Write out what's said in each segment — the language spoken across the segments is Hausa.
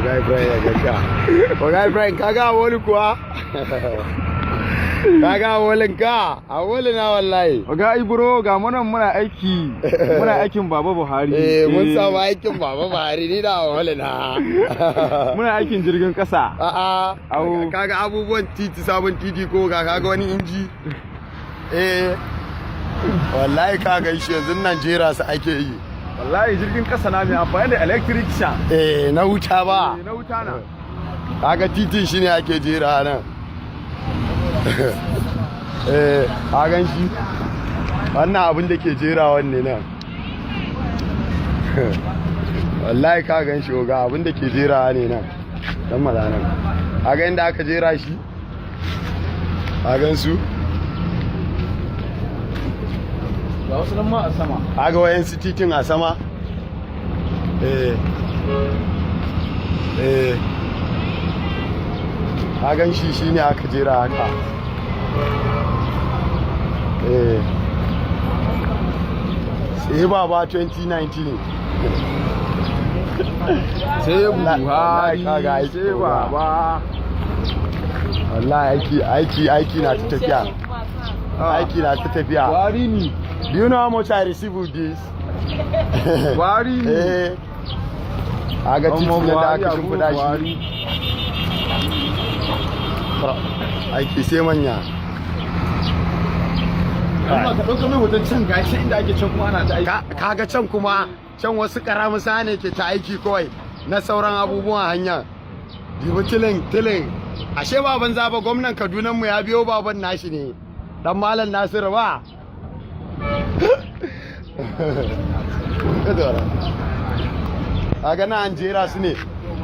Oga Ibrahim ya gaskiya. Oga Ibrahim kaga wani kuwa? Kaga walin ka? A walin na wallahi. Oga Ibro ga muna aiki. Muna aikin Baba Buhari. Mun samu aikin Baba Buhari ni da walin na. Muna aikin jirgin kasa. A'a. Kaga abubuwan titi sabon titi ko kaga wani inji. Wallahi kaga shi yanzu Najeriya su ake yi. Wallahi jirgin kasa na mai amfani da electric sha. Na wuta ba. Na wuta na. Kaga titin shine ake jera nan. A gan shi wannan abin da ke jera wanne nan. Wallahi ka gan shi oga abin da ke jera ne nan. Dan malanan. A ga inda aka jera shi. A gan su. Ga wasu nan ma a sama. A ga wayansu titin a sama. A gan shi shine aka jera haka. Sai baba 2019 sai Buhari kaga aiki sai baba. Wallahi aiki na ta tafiya. Aiki na ta tafiya. Buhari ni. Do you know how much I receive with this? Buhari ni. Aga titin da aka shimfiɗa shi. Aiki sai manya. Amma ka ɗauka mai hoton can gashi inda ake can kuma ana ta aiki. Kaga can kuma can wasu karamusa ne ke ta aiki kawai na sauran abubuwan hanya. Dibu tilin. Ashe baban zaba gwamnan Kaduna mu ya biyo baban nashi ne. Dan Malam Nasiru ba. Kaga na an jera su ne.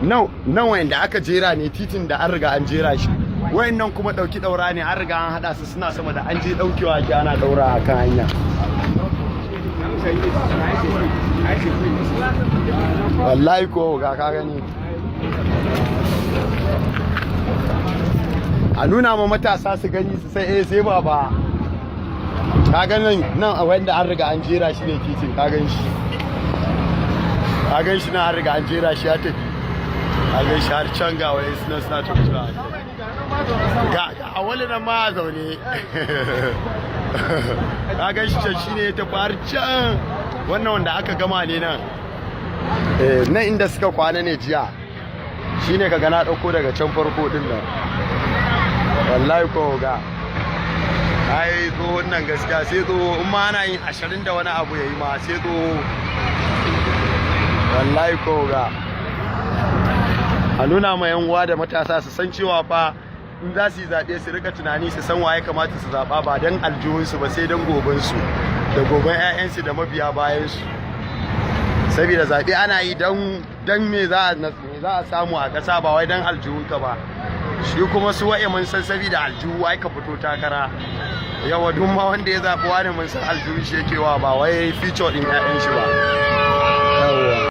Nan wanda aka jera ne titin da an riga an jera shi. Wayannan kuma dauki daura ne an riga an hada su suna sama da an je daukewa ki ana daura a kan hanya. Wallahi ko ga ka gani. A nuna ma matasa su gani su sai sai baba. Ka ga nan a wanda an riga an jera shi ne titin ka gan shi. Ka gan shi na an riga an jera shi ya tafi. Ka gan shi har can ga waye suna tafiya. Ga a wani nan ma a zaune. Ka gan shi can shine ya tafi har can. Wannan wanda aka gama ne nan. Nan inda suka kwana ne jiya. Shine ka gana dauko daga can farko din nan. Wallahi ko ga. Ai tsohon nan gaskiya sai tsoho in ma ana yin 20 da wani abu yayi ma sai tsoho. Wallahi ko ga. A nuna ma yan uwa da matasa su san cewa fa in za su yi zaɓe su rika tunani su san waye kamata su zaɓa ba don aljihunsu ba sai don gobensu da goben 'ya'yansu da mabiya bayansu. Saboda zaɓe ana yi don me za a samu a ƙasa ba wai don aljihunka ba. Shi kuma su waye mun san saboda aljihu ai ka fito takara. Yawa duk ma wanda ya zaɓi wani mun san aljihun shi yake wa ba wai feature ɗin 'ya'yan shi ba.